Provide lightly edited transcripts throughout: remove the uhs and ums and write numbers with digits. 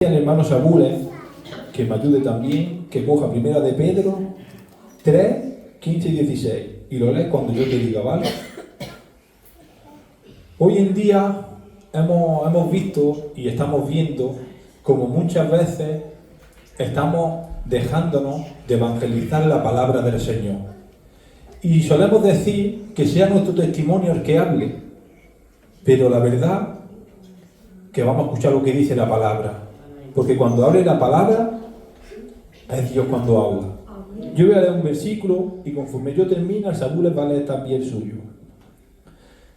Al hermano Saúl, que me ayude también, que coja Primera de Pedro 3, 15 y 16 y lo lees cuando yo te diga, ¿vale? Hoy en día hemos visto y estamos viendo como muchas veces estamos dejándonos de evangelizar la palabra del Señor. Y solemos decir que sea nuestro testimonio el que hable, pero la verdad que vamos a escuchar lo que dice la palabra. Porque cuando abre la palabra, es Dios cuando habla. Yo voy a leer un versículo y conforme yo termine, el Saúl les va a leer también el suyo.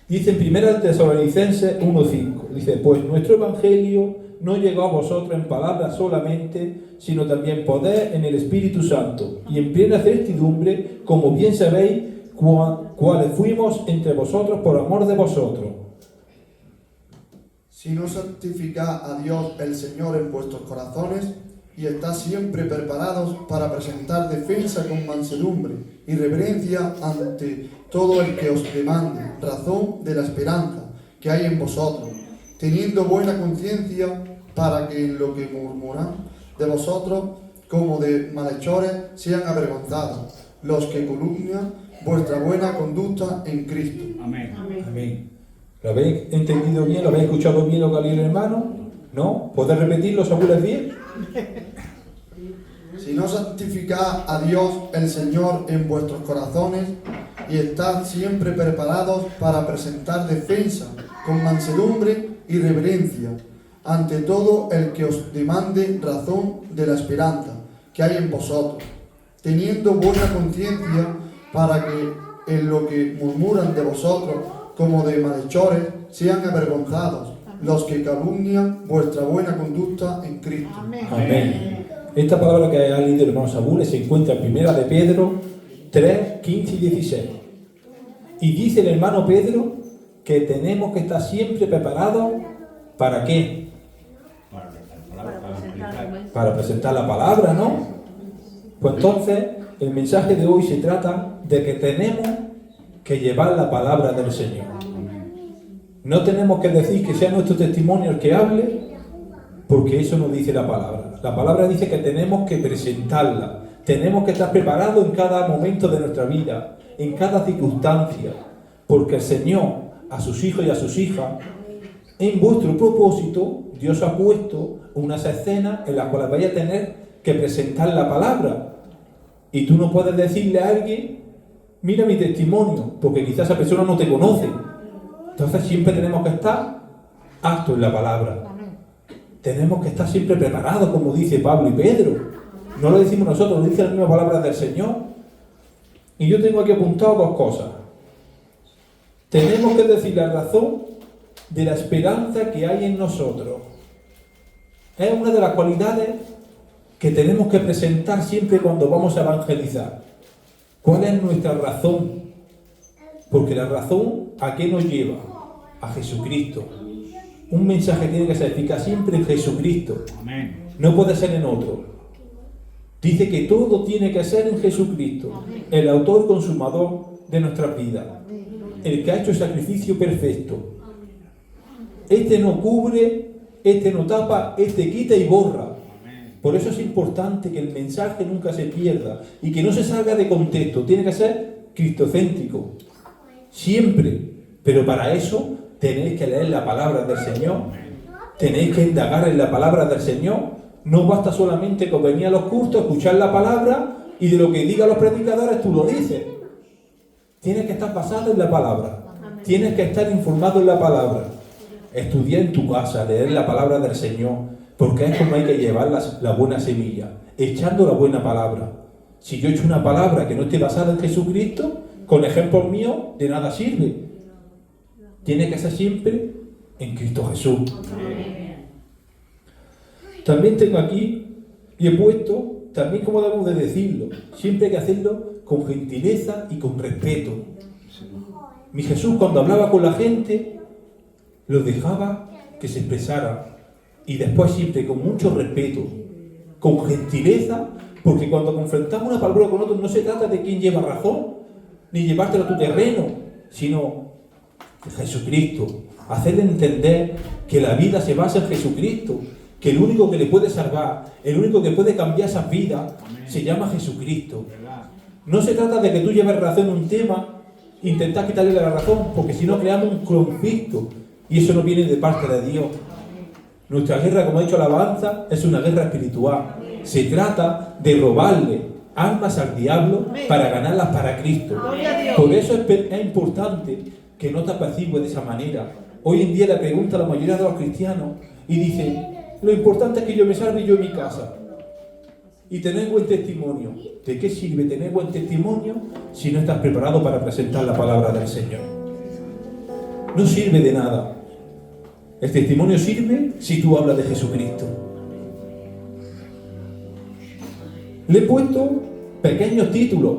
Dice en 1 Tesalonicenses 1:5, dice, pues nuestro evangelio no llegó a vosotros en palabras solamente, sino también poder en el Espíritu Santo y en plena certidumbre, como bien sabéis, cuáles fuimos entre vosotros por amor de vosotros. Si no santificáis a Dios el Señor en vuestros corazones y estáis siempre preparados para presentar defensa con mansedumbre y reverencia ante todo el que os demande razón de la esperanza que hay en vosotros, teniendo buena conciencia para que en lo que murmuran de vosotros como de malhechores sean avergonzados los que calumnian vuestra buena conducta en Cristo. Amén. Amén. ¿Lo habéis entendido bien? ¿Lo habéis escuchado bien lo que ha leído el hermano? ¿No? ¿Podéis repetirlo, Saúl, bien? Si no santificáis a Dios el Señor en vuestros corazones y estad siempre preparados para presentar defensa con mansedumbre y reverencia ante todo el que os demande razón de la esperanza que hay en vosotros, teniendo buena conciencia para que en lo que murmuran de vosotros como de malhechores sean avergonzados los que calumnian vuestra buena conducta en Cristo. Amén. Esta palabra que ha leído el hermano Saúl se encuentra en 1 de Pedro 3, 15 y 16. Y dice el hermano Pedro que tenemos que estar siempre preparados ¿para qué? Para presentar la palabra, ¿no? Pues entonces el mensaje de hoy se trata de que tenemos que llevar la palabra del Señor. No tenemos que decir que sea nuestro testimonio el que hable, porque eso no dice la palabra. La palabra dice que tenemos que presentarla. Tenemos que estar preparados en cada momento de nuestra vida, en cada circunstancia, porque el Señor, a sus hijos y a sus hijas, en vuestro propósito, Dios ha puesto unas escenas en las cuales vais a tener que presentar la palabra. Y tú no puedes decirle a alguien, mira mi testimonio, porque quizás esa persona no te conoce. Entonces siempre tenemos que estar aptos en la palabra. Tenemos que estar siempre preparados, como dice Pablo y Pedro. No lo decimos nosotros, lo dice la misma palabra del Señor. Y yo tengo aquí apuntado dos cosas. Tenemos que decir la razón de la esperanza que hay en nosotros. Es una de las cualidades que tenemos que presentar siempre cuando vamos a evangelizar. ¿Cuál es nuestra razón? Porque la razón, ¿a qué nos lleva? A Jesucristo. Un mensaje tiene que ser eficaz siempre en Jesucristo. Amén. No puede ser en otro. Dice que todo tiene que ser en Jesucristo, el autor consumador de nuestras vidas, el que ha hecho el sacrificio perfecto. Este no cubre, este no tapa, este quita y borra. Por eso es importante que el mensaje nunca se pierda y que no se salga de contexto. Tiene que ser cristocéntrico. Siempre. Pero para eso tenéis que leer la palabra del Señor. Tenéis que indagar en la palabra del Señor. No basta solamente con venir a los cultos, escuchar la palabra y de lo que digan los predicadores tú lo dices. Tienes que estar basado en la palabra. Tienes que estar informado en la palabra. Estudiar en tu casa, leer la palabra del Señor. Porque es como hay que llevar la buena semilla, echando la buena palabra. Si yo echo una palabra que no esté basada en Jesucristo, con ejemplos míos, de nada sirve. Tiene que ser siempre en Cristo Jesús. También tengo aquí, y he puesto, también como debemos de decirlo, siempre hay que hacerlo con gentileza y con respeto. Mi Jesús, cuando hablaba con la gente, los dejaba que se expresaran. Y después siempre con mucho respeto, con gentileza, porque cuando confrontamos una palabra con otro no se trata de quién lleva razón, ni llevártelo a tu terreno, sino Jesucristo. Hacerle entender que la vida se basa en Jesucristo, que el único que le puede salvar, el único que puede cambiar esas vidas, se llama Jesucristo. No se trata de que tú lleves razón a un tema, intentar quitarle la razón, porque si no creamos un conflicto, y eso no viene de parte de Dios. Nuestra guerra, como ha dicho la alabanza, es una guerra espiritual. Se trata de robarle almas al diablo para ganarlas para Cristo. Por eso es importante que no te apacigues de esa manera. Hoy en día le pregunta a la mayoría de los cristianos y dice, lo importante es que yo me salve yo en mi casa y tener buen testimonio. ¿De qué sirve tener buen testimonio si no estás preparado para presentar la palabra del Señor? No sirve de nada. El testimonio sirve si tú hablas de Jesucristo. Le he puesto pequeños títulos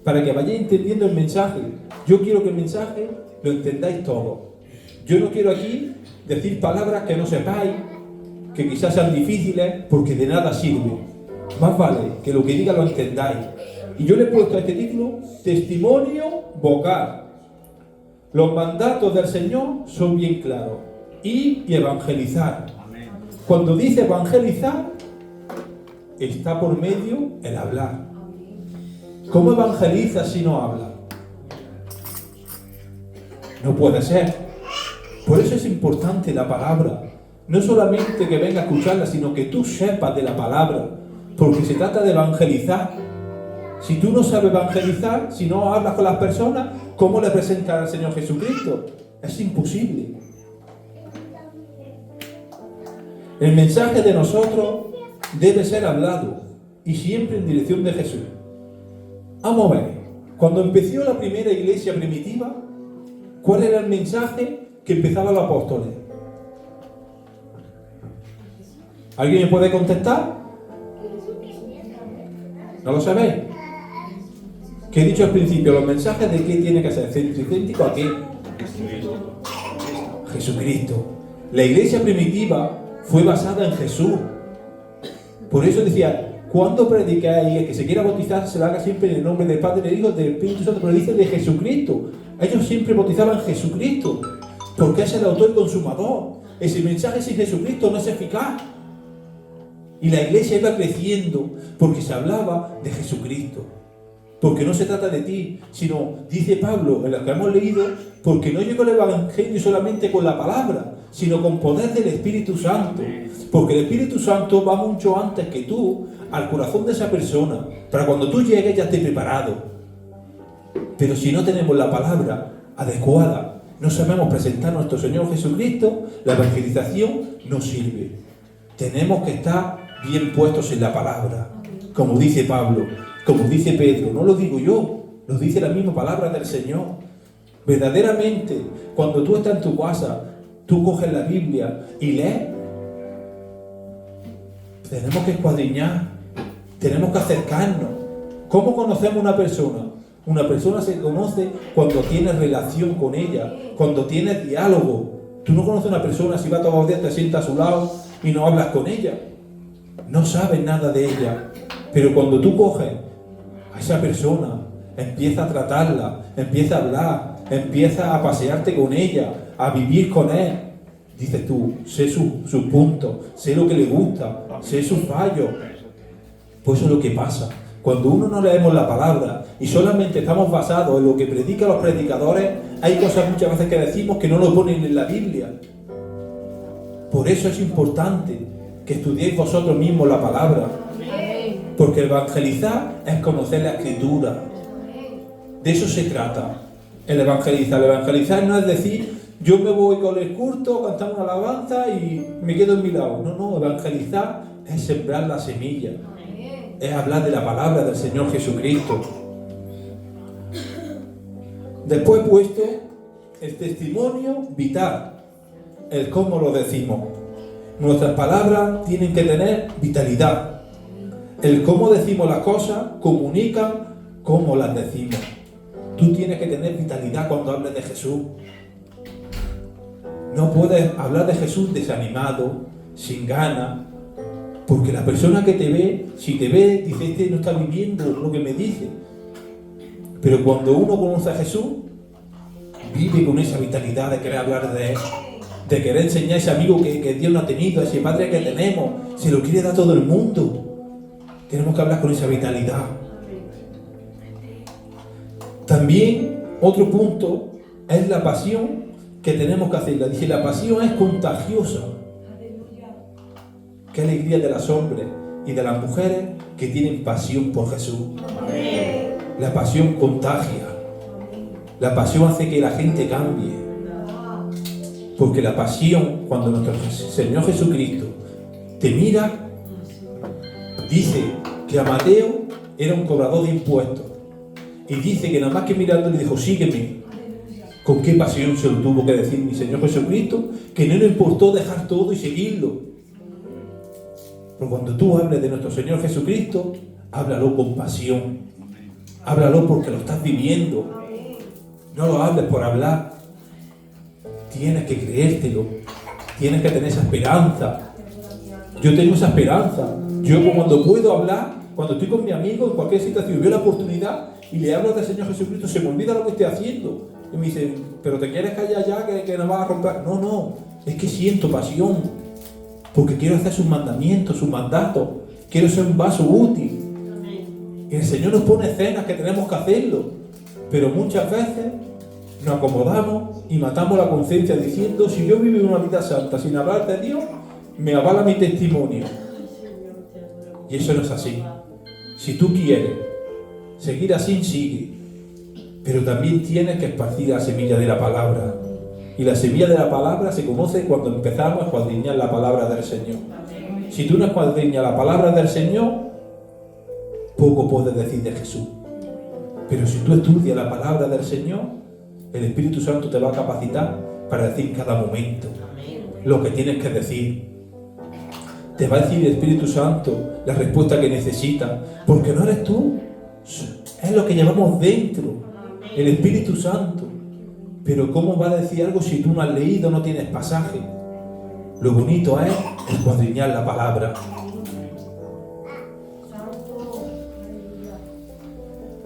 para que vayáis entendiendo el mensaje. Yo quiero que el mensaje lo entendáis todo. Yo no quiero aquí decir palabras que no sepáis, que quizás sean difíciles, porque de nada sirve. Más vale que lo que diga lo entendáis. Y yo le he puesto a este título Testimonio vocal. Los mandatos del Señor son bien claros. Ir y evangelizar. Cuando dice evangelizar, está por medio el hablar. ¿Cómo evangeliza si no habla? No puede ser. Por eso es importante la palabra. No solamente que venga a escucharla, sino que tú sepas de la palabra. Porque se trata de evangelizar. Si tú no sabes evangelizar, si no hablas con las personas, ¿cómo le presentas al Señor Jesucristo? Es imposible. El mensaje de nosotros debe ser hablado y siempre en dirección de Jesús. Vamos a ver, cuando empezó la primera iglesia primitiva, ¿cuál era el mensaje que empezaban los apóstoles? ¿Alguien me puede contestar? ¿No lo sabéis? ¿Qué he dicho al principio? ¿Los mensajes de qué tiene que ser? ¿Centricéntrico a qué? Jesucristo. La iglesia primitiva fue basada en Jesús. Por eso decía, cuando predicáis, el que se quiera bautizar, se lo haga siempre en el nombre del Padre, del Hijo, del Espíritu Santo, pero dice de Jesucristo. Ellos siempre bautizaban en Jesucristo, porque es el autor y consumador. Ese mensaje sin Jesucristo no es eficaz. Y la iglesia iba creciendo porque se hablaba de Jesucristo. Porque no se trata de ti, sino, dice Pablo, en lo que hemos leído, porque no llegó el Evangelio solamente con la palabra, sino con poder del Espíritu Santo. Porque el Espíritu Santo va mucho antes que tú al corazón de esa persona, para cuando tú llegues ya estés preparado. Pero si no tenemos la palabra adecuada, no sabemos presentar a nuestro Señor Jesucristo, la evangelización no sirve. Tenemos que estar bien puestos en la palabra, como dice Pablo, como dice Pedro. No lo digo yo, lo dice la misma palabra del Señor. Verdaderamente, cuando tú estás en tu casa, tú coges la Biblia y lees. Tenemos que escuadriñar, tenemos que acercarnos. ¿Cómo conocemos una persona? Una persona se conoce cuando tienes relación con ella, cuando tienes diálogo. Tú no conoces a una persona si va todos los días, te sientas a su lado y no hablas con ella. No sabes nada de ella. Pero cuando tú coges a esa persona, empieza a tratarla, empieza a hablar, empieza a pasearte con ella, a vivir con él, dices tú, sé sus puntos, sé lo que le gusta, sé sus fallos. Pues eso es lo que pasa. Cuando uno no leemos la palabra y solamente estamos basados en lo que predican los predicadores, hay cosas muchas veces que decimos que no lo ponen en la Biblia. Por eso es importante que estudiéis vosotros mismos la palabra. Porque evangelizar es conocer la Escritura. De eso se trata. El evangelizar. El evangelizar no es decir, yo me voy con el culto, cantamos una alabanza y me quedo en mi lado. No, evangelizar es sembrar la semilla. Es hablar de la palabra del Señor Jesucristo. Después he puesto el testimonio vital. El cómo lo decimos. Nuestras palabras tienen que tener vitalidad. El cómo decimos las cosas comunica cómo las decimos. Tú tienes que tener vitalidad cuando hables de Jesús. No puedes hablar de Jesús desanimado, sin ganas, porque la persona que te ve, si te ve, dice, este no está viviendo lo que me dice. Pero cuando uno conoce a Jesús, vive con esa vitalidad de querer hablar de Él, de querer enseñar a ese amigo que Dios no ha tenido, a ese padre que tenemos, se lo quiere dar a todo el mundo. Tenemos que hablar con esa vitalidad. También otro punto es la pasión que tenemos que hacerla. Dice, la pasión es contagiosa. Qué alegría de los hombres y de las mujeres que tienen pasión por Jesús. La pasión contagia. La pasión hace que la gente cambie. Porque la pasión, cuando nuestro Señor Jesucristo te mira, dice que a Mateo era un cobrador de impuestos. Y dice que nada más que mirando le dijo, sígueme. Con qué pasión se lo tuvo que decir mi Señor Jesucristo, que no le importó dejar todo y seguirlo. Pero cuando tú hables de nuestro Señor Jesucristo, háblalo con pasión. Háblalo porque lo estás viviendo. No lo hables por hablar. Tienes que creértelo. Tienes que tener esa esperanza. Yo tengo esa esperanza. Yo cuando puedo hablar, cuando estoy con mi amigo en cualquier situación, veo la oportunidad y le hablo del Señor Jesucristo, se me olvida lo que estoy haciendo. Y me dice, pero te quieres callar ya que nos vas a romper. No, es que siento pasión. Porque quiero hacer sus mandamientos, sus mandatos. Quiero ser un vaso útil. Y el Señor nos pone escenas que tenemos que hacerlo. Pero muchas veces nos acomodamos y matamos la conciencia diciendo, si yo vivo una vida santa sin hablar de Dios, me avala mi testimonio. Y eso no es así. Si tú quieres seguir así, sigue. Pero también tienes que esparcir la semilla de la palabra. Y la semilla de la palabra se conoce cuando empezamos a escuadriñar la palabra del Señor. Si tú no escuadriñas la palabra del Señor, poco puedes decir de Jesús. Pero si tú estudias la palabra del Señor, el Espíritu Santo te va a capacitar para decir en cada momento lo que tienes que decir. Te va a decir el Espíritu Santo la respuesta que necesitas, porque no eres tú, es lo que llevamos dentro, el Espíritu Santo. Pero ¿cómo va a decir algo si tú no has leído, no tienes pasaje? Lo bonito es escuadriñar la palabra.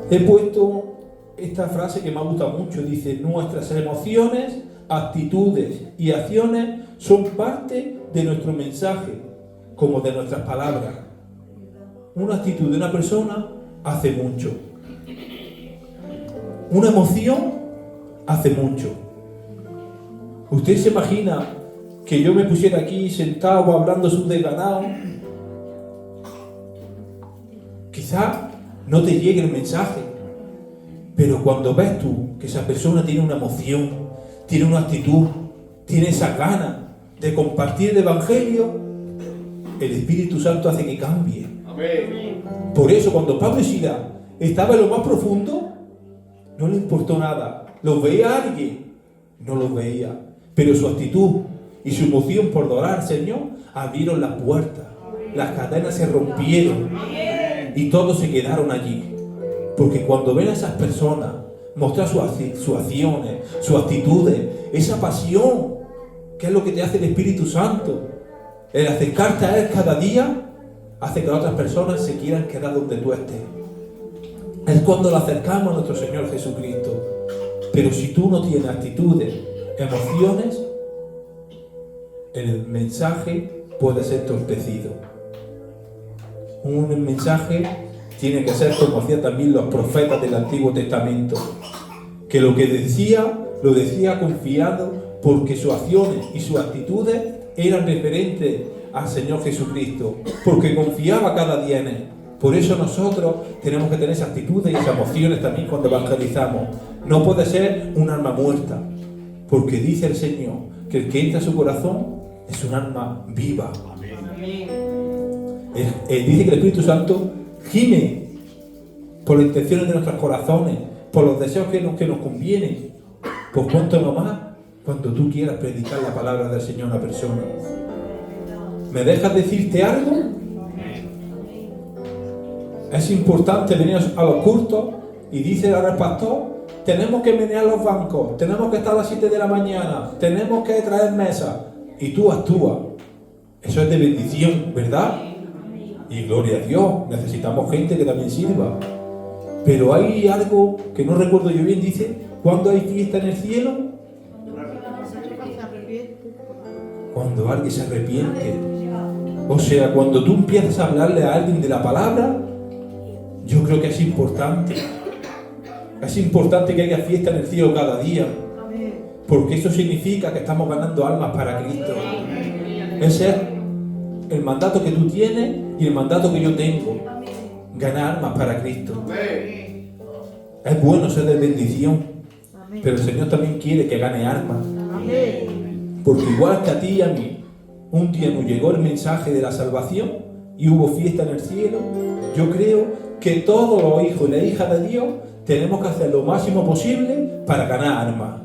He puesto esta frase que me ha gustado mucho, dice, nuestras emociones, actitudes y acciones son parte de nuestro mensaje, como de nuestras palabras. Una actitud de una persona hace mucho. Una emoción hace mucho. ¿Usted se imagina que yo me pusiera aquí sentado hablando su desganado? Quizá no te llegue el mensaje, pero cuando ves tú que esa persona tiene una emoción, tiene una actitud, tiene esa gana de compartir el Evangelio, el Espíritu Santo hace que cambie. Amén. Por eso cuando Pablo y Silas estaban en lo más profundo, no le importó nada. ¿Los veía alguien? No los veía. Pero su actitud y su emoción por adorar al Señor abrieron las puertas. Las cadenas se rompieron. Y todos se quedaron allí. Porque cuando ven a esas personas mostrar sus acciones, sus actitudes, esa pasión, que es lo que te hace el Espíritu Santo, el acercarte a Él cada día, hace que las otras personas se quieran quedar donde tú estés. Es cuando lo acercamos a nuestro Señor Jesucristo. Pero si tú no tienes actitudes, emociones, el mensaje puede ser torpecido. Un mensaje tiene que ser como hacían también los profetas del Antiguo Testamento, que lo que decía, lo decía confiado porque sus acciones y sus actitudes eran referentes al Señor Jesucristo, porque confiaba cada día en Él. Por eso nosotros tenemos que tener esas actitudes y esas emociones también cuando evangelizamos. No puede ser un alma muerta, porque dice el Señor que el que entra a su corazón es un alma viva. Dice que el Espíritu Santo gime por las intenciones de nuestros corazones, por los deseos que nos convienen. Pues cuánto no más cuando tú quieras predicar la palabra del Señor a una persona. ¿Me dejas decirte algo? Es importante venir a los cultos y dice ahora el pastor, tenemos que menear los bancos, tenemos que estar a las 7 de la mañana, tenemos que traer mesas. Y tú actúas. Eso es de bendición, ¿verdad? Y gloria a Dios, necesitamos gente que también sirva. Pero hay algo que no recuerdo yo bien, dice, ¿cuándo hay fiesta en el cielo? cuando alguien se arrepiente. O sea, cuando tú empiezas a hablarle a alguien de la palabra, yo creo que es importante. Es importante que haya fiesta en el cielo cada día, porque eso significa que estamos ganando almas para Cristo. Ese es el mandato que tú tienes y el mandato que yo tengo. Ganar almas para Cristo. Es bueno ser de bendición, pero el Señor también quiere que gane almas. Porque igual que a ti y a mí, un día nos llegó el mensaje de la salvación y hubo fiesta en el cielo, yo creo que todos los hijos y las hijas de Dios tenemos que hacer lo máximo posible para ganar almas.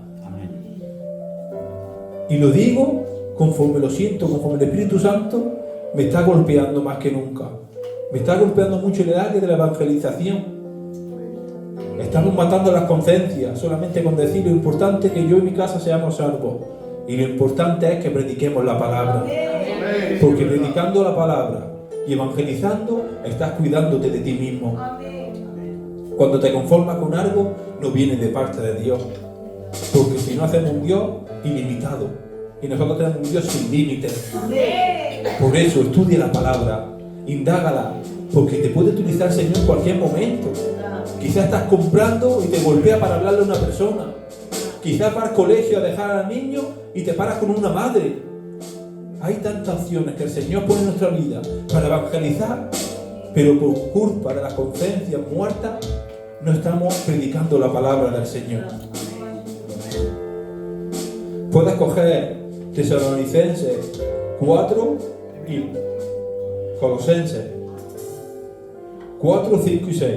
Y lo digo conforme lo siento, conforme el Espíritu Santo me está golpeando más que nunca. Me está golpeando mucho el área de la evangelización. Estamos matando las conciencias solamente con decir lo importante es que yo y mi casa seamos salvos. Y lo importante es que prediquemos la palabra. Porque predicando la palabra y evangelizando, estás cuidándote de ti mismo. Cuando te conformas con algo, no viene de parte de Dios. Porque si no, hacemos un Dios ilimitado. Y nosotros tenemos un Dios sin límites. Por eso, estudia la palabra, indágala, porque te puede utilizar el Señor en cualquier momento. Quizás estás comprando y te golpea para hablarle a una persona. Quizás vas al colegio a dejar al niño y te paras con una madre. Hay tantas opciones que el Señor pone en nuestra vida para evangelizar, pero por culpa de las conciencias muertas no estamos predicando la palabra del Señor. Puedes coger Tesalonicenses 4 y Colosenses 4, 5 y 6.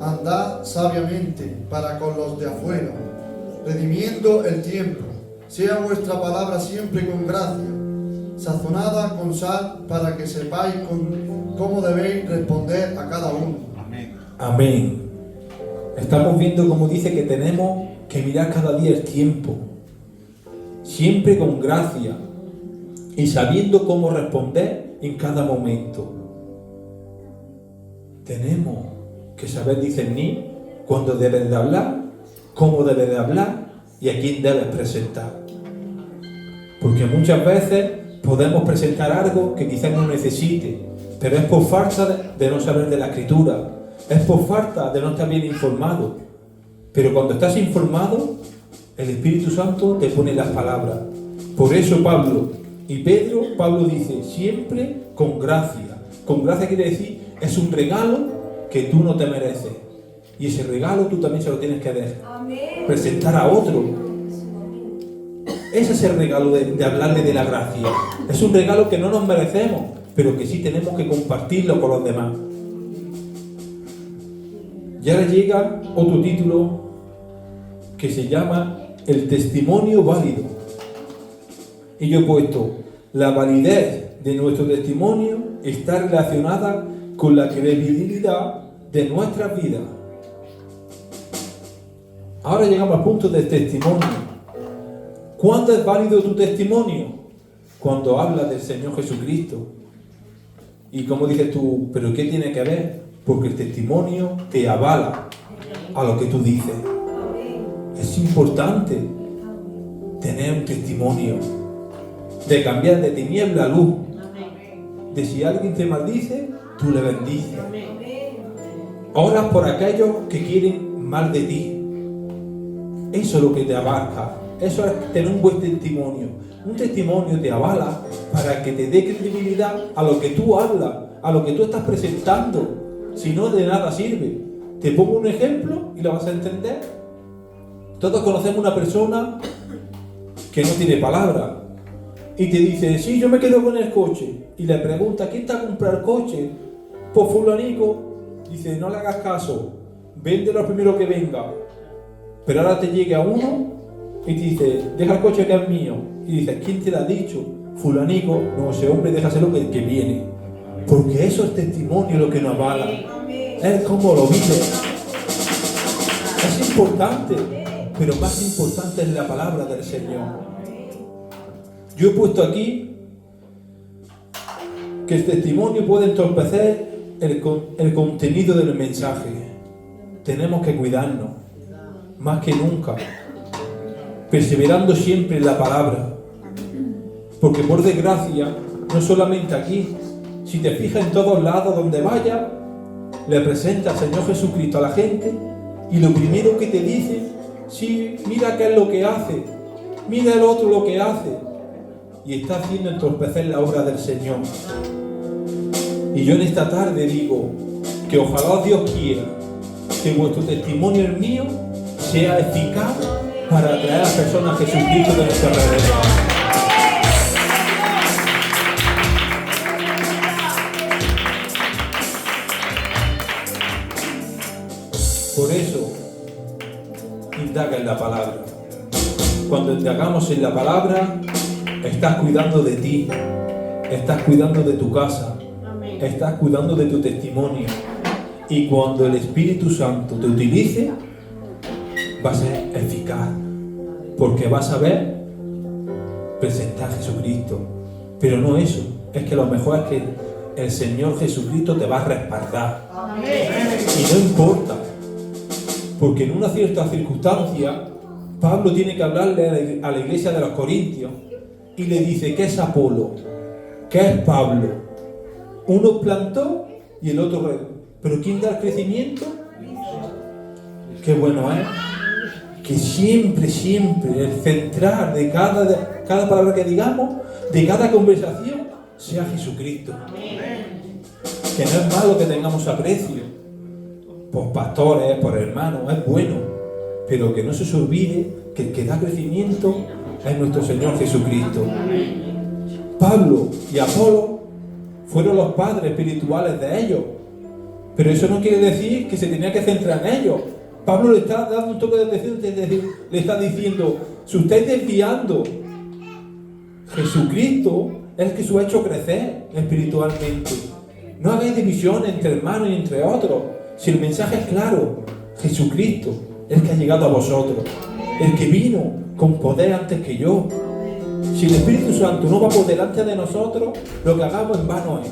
Andad sabiamente para con los de afuera, redimiendo el tiempo. Sea vuestra palabra siempre con gracia, sazonada con sal, para que sepáis cómo debéis responder a cada uno. Amén. Estamos viendo como dice que tenemos que mirar cada día el tiempo, siempre con gracia y sabiendo cómo responder en cada momento. Tenemos que saber discernir cuándo debes de hablar, cómo debes de hablar y a quién debes presentar. Porque muchas veces podemos presentar algo que quizás no necesite, pero es por falta de no saber de la Escritura, es por falta de no estar bien informado. Pero cuando estás informado, el Espíritu Santo te pone las palabras. Por eso Pablo dice, siempre con gracia. Con gracia quiere decir, es un regalo que tú no te mereces. Y ese regalo tú también se lo tienes que presentar a otro. Ese es el regalo de hablarle de la gracia. Es un regalo que no nos merecemos, pero que sí tenemos que compartirlo con los demás. Y ahora llega otro título que se llama el testimonio válido. Y yo he puesto, la validez de nuestro testimonio está relacionada con la credibilidad de nuestras vidas. Ahora llegamos al punto del testimonio. ¿Cuándo es válido tu testimonio? Cuando hablas del Señor Jesucristo. Y como dices tú, ¿pero qué tiene que ver? Porque el testimonio te avala a lo que tú dices. Es importante tener un testimonio de cambiar de tiniebla a luz. De si alguien te maldice, tú le bendices. Oras por aquellos que quieren mal de ti. Eso es lo que te abarca. Eso es tener un buen testimonio. Un testimonio te avala para que te dé credibilidad a lo que tú hablas, a lo que tú estás presentando. Si no, de nada sirve. Te pongo un ejemplo y lo vas a entender. Todos conocemos una persona que no tiene palabra y te dice, sí, yo me quedo con el coche. Y le pregunta, ¿quién te va a comprar el coche? Pues fulanico. Dice, no le hagas caso, véndelo al primero que venga. Pero ahora te llega uno y te dice, deja el coche que es mío. Y dices, ¿quién te lo ha dicho? Fulanico. No, ese hombre déjaselo que viene. Porque eso es testimonio lo que nos avala. Es como lo vive. Es importante, pero más importante es la palabra del Señor. Yo he puesto aquí que el testimonio puede entorpecer el contenido del mensaje. Tenemos que cuidarnos. más que nunca, perseverando siempre en la palabra. Porque por desgracia, no solamente aquí, si te fijas en todos lados donde vayas, le presenta al Señor Jesucristo a la gente y lo primero que te dice, sí, mira qué es lo que hace, mira el otro lo que hace, y está haciendo entorpecer la obra del Señor. Y yo en esta tarde digo que ojalá Dios quiera que vuestro testimonio y el mío sea eficaz para atraer a las personas a Jesucristo de nuestra alrededor. Por eso, indaga en la palabra. Cuando indagamos en la palabra, estás cuidando de ti, estás cuidando de tu casa, estás cuidando de tu testimonio. Y cuando el Espíritu Santo te utilice, va a ser eficaz, porque vas a ver presentar a Jesucristo. Pero no eso, es que lo mejor es que el Señor Jesucristo te va a respaldar. Y no importa, porque en una cierta circunstancia, Pablo tiene que hablarle a la iglesia de los Corintios y le dice, ¿qué es Apolo? ¿Qué es Pablo? Uno plantó y el otro regó. ¿Pero quién da el crecimiento? Qué bueno es que siempre, siempre el central de cada palabra que digamos, de cada conversación, sea Jesucristo. Que no es malo que tengamos aprecio por pastores, por hermanos, es bueno, pero que no se os olvide que el que da crecimiento es nuestro Señor Jesucristo. Pablo y Apolo fueron los padres espirituales de ellos, pero eso no quiere decir que se tenía que centrar en ellos. Pablo le está dando un toque de atención, le está diciendo, si estáis desviando, Jesucristo es el que os ha hecho crecer espiritualmente. No hagáis división entre hermanos y entre otros. Si el mensaje es claro, Jesucristo es el que ha llegado a vosotros, el que vino con poder antes que yo. Si el Espíritu Santo no va por delante de nosotros, lo que hagamos en vano es.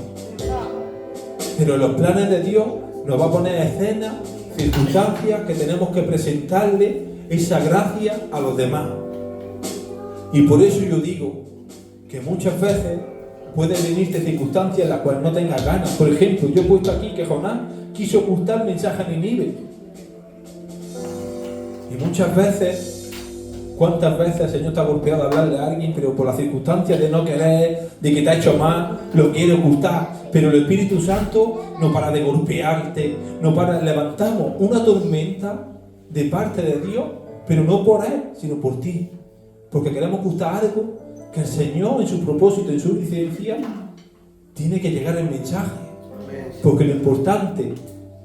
Pero en los planes de Dios nos va a poner escenas, circunstancias que tenemos que presentarle esa gracia a los demás. Y por eso yo digo que muchas veces pueden venirte circunstancias en las cuales no tengas ganas. Por ejemplo, yo he puesto aquí que Jonás quiso ocultar el mensaje a Nínive. Y muchas veces, ¿cuántas veces el Señor te ha golpeado a hablarle a alguien, pero por las circunstancias de no querer, de que te ha hecho mal, lo quiere ocultar? Pero el Espíritu Santo no para de golpearte, no para. Levantamos una tormenta de parte de Dios, pero no por Él, sino por ti. Porque queremos ocultar algo que el Señor, en su propósito, en su licencia, tiene que llegar el mensaje. Porque lo importante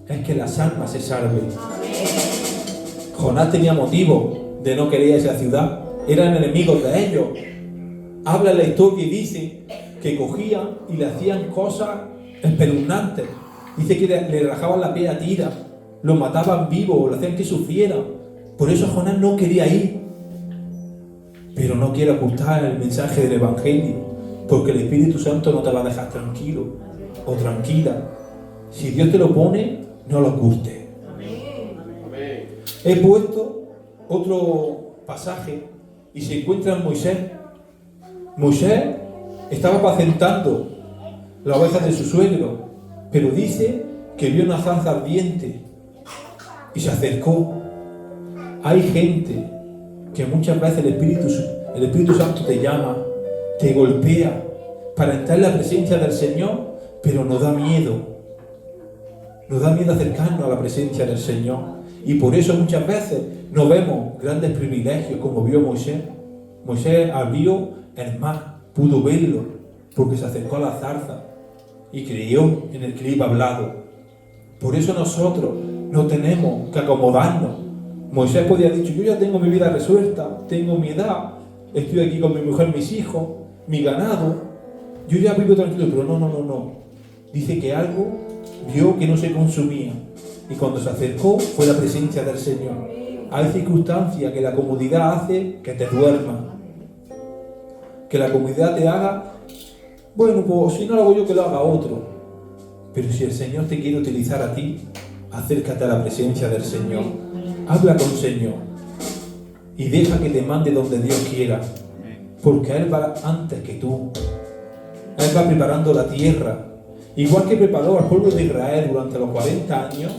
es que las almas se salven. Jonás tenía motivo de no querer esa ciudad. Eran enemigos de ellos. Habla la historia y dice que cogían y le hacían cosas espeluznantes. Dice que le rajaban la piel a tira, lo mataban vivo, lo hacían que sufriera. Por eso Jonás no quería ir. Pero no quiere ocultar el mensaje del Evangelio, porque el Espíritu Santo no te va a dejar tranquilo o tranquila. Si Dios te lo pone, no lo ocultes. He puesto otro pasaje y se encuentra en Moisés. Moisés estaba apacentando las ovejas de su suegro, pero dice que vio una zarza ardiente y se acercó. Hay gente que muchas veces el Espíritu Santo te llama, te golpea para entrar en la presencia del Señor, pero nos da miedo. Nos da miedo acercarnos a la presencia del Señor. Y por eso muchas veces no vemos grandes privilegios como vio Moisés. Moisés abrió el mar, pudo verlo, porque se acercó a la zarza y creyó en el que le iba hablado. Por eso nosotros no tenemos que acomodarnos. Moisés podía haber dicho, yo ya tengo mi vida resuelta, tengo mi edad, estoy aquí con mi mujer, mis hijos, mi ganado, yo ya vivo tranquilo, pero no. Dice que algo vio que no se consumía, y cuando se acercó fue la presencia del Señor. Hay circunstancias que la comodidad hace que te duermas, que la comodidad te haga, bueno, pues si no lo hago yo, que lo haga otro. Pero si el Señor te quiere utilizar a ti, acércate a la presencia del Señor. Habla con el Señor. y deja que te mande donde Dios quiera, porque Él va antes que tú. Él va preparando la tierra, igual que preparó al pueblo de Israel durante los 40 años.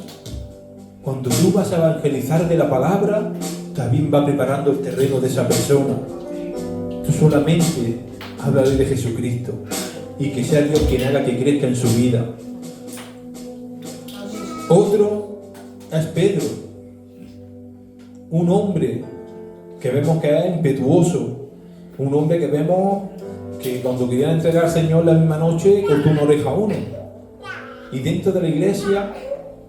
Cuando tú vas a evangelizar de la palabra, también va preparando el terreno de esa persona. Tú solamente háblale de Jesucristo y que sea Dios quien haga que crezca en su vida. Otro es Pedro, un hombre que vemos que es impetuoso, un hombre que vemos que cuando quería entregar al Señor la misma noche cortó una oreja a uno. Y dentro de la iglesia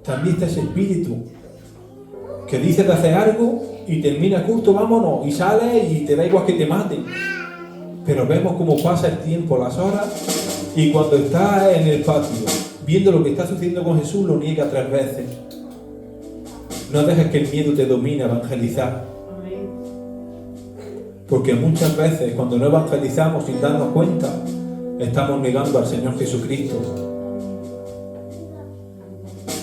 también está ese espíritu que dice de hacer algo y termina justo, vámonos, y sale y te da igual que te maten. Pero vemos cómo pasa el tiempo, las horas, y cuando está en el patio viendo lo que está sucediendo con Jesús, lo niega 3 veces. No dejes que el miedo te domine a evangelizar, porque muchas veces cuando no evangelizamos sin darnos cuenta, estamos negando al Señor Jesucristo.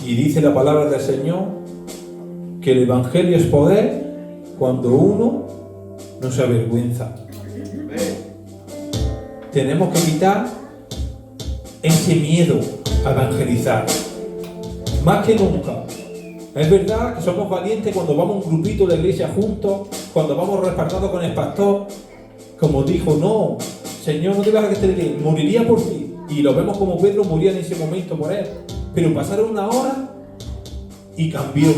Y dice la palabra del Señor que el Evangelio es poder cuando uno no se avergüenza. Tenemos que quitar ese miedo a evangelizar, más que nunca. Es verdad que somos valientes cuando vamos a un grupito de iglesia juntos, cuando vamos respaldados con el pastor, como dijo, no, Señor, no te vas a que moriría por ti. Y lo vemos como Pedro moría en ese momento por él. Pero pasaron 1 hora y cambió.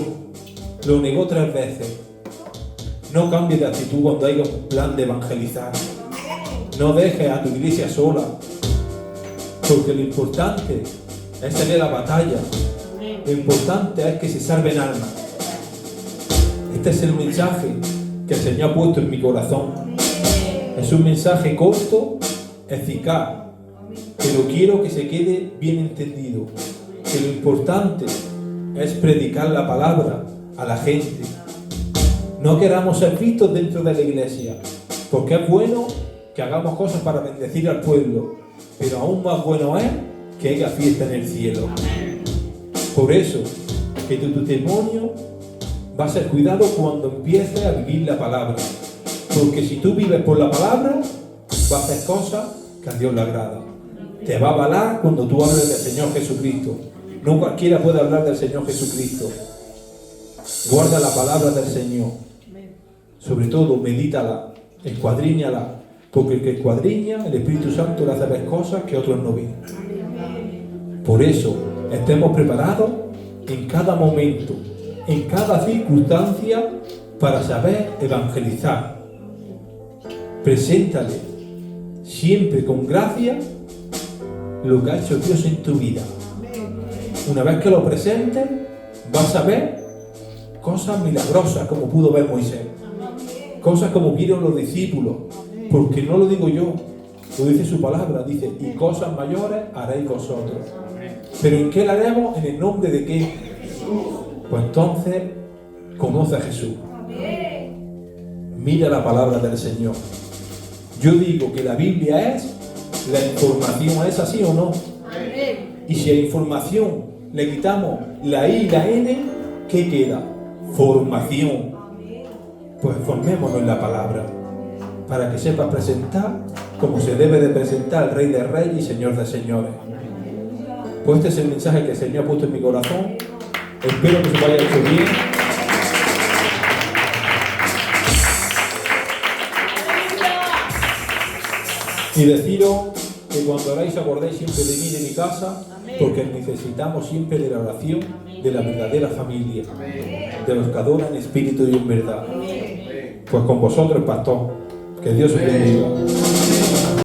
Lo negó 3 veces. No cambies de actitud cuando haya un plan de evangelizar. No dejes a tu iglesia sola. Porque lo importante es salir a la batalla. Lo importante es que se salven almas. Este es el mensaje que el Señor ha puesto en mi corazón. Es un mensaje corto, eficaz, pero quiero que se quede bien entendido. Que lo importante es predicar la palabra a la gente. No queramos ser vistos dentro de la iglesia, porque es bueno que hagamos cosas para bendecir al pueblo, pero aún más bueno es que haya fiesta en el cielo. Por eso, que tu testimonio va a ser cuidado cuando empieces a vivir la palabra, porque si tú vives por la palabra, vas a hacer cosas que a Dios le agrada. Te va a avalar cuando tú hables del Señor Jesucristo. No cualquiera puede hablar del Señor Jesucristo. Guarda la palabra del Señor. Sobre todo, medítala, escuadríñala, porque el que escuadriña, el Espíritu Santo le hace ver cosas que otros no ven. Por eso, estemos preparados en cada momento, en cada circunstancia, para saber evangelizar. Preséntale siempre con gracia lo que ha hecho Dios en tu vida. Una vez que lo presentes, vas a ver cosas milagrosas como pudo ver Moisés, cosas como vieron los discípulos, porque no lo digo yo, lo dice su palabra, dice, y cosas mayores haréis vosotros. ¿Pero en qué la haremos? ¿En el nombre de qué? Pues entonces, conoce a Jesús. Mira la palabra del Señor. Yo digo que la Biblia es la información, ¿es así o no? Y si a la información le quitamos la I y la N, ¿qué queda? Formación. Pues formémonos en la palabra, para que sepas presentar como se debe de presentar al Rey de Reyes y Señor de Señores. Pues este es el mensaje que el Señor ha puesto en mi corazón. Espero que se vaya hecho bien. Y deciros que cuando oráis acordéis siempre de mí y de mi casa, porque necesitamos siempre de la oración de la verdadera familia, de los que adoran en espíritu y en verdad. Pues con vosotros, pastor, que Dios os bendiga.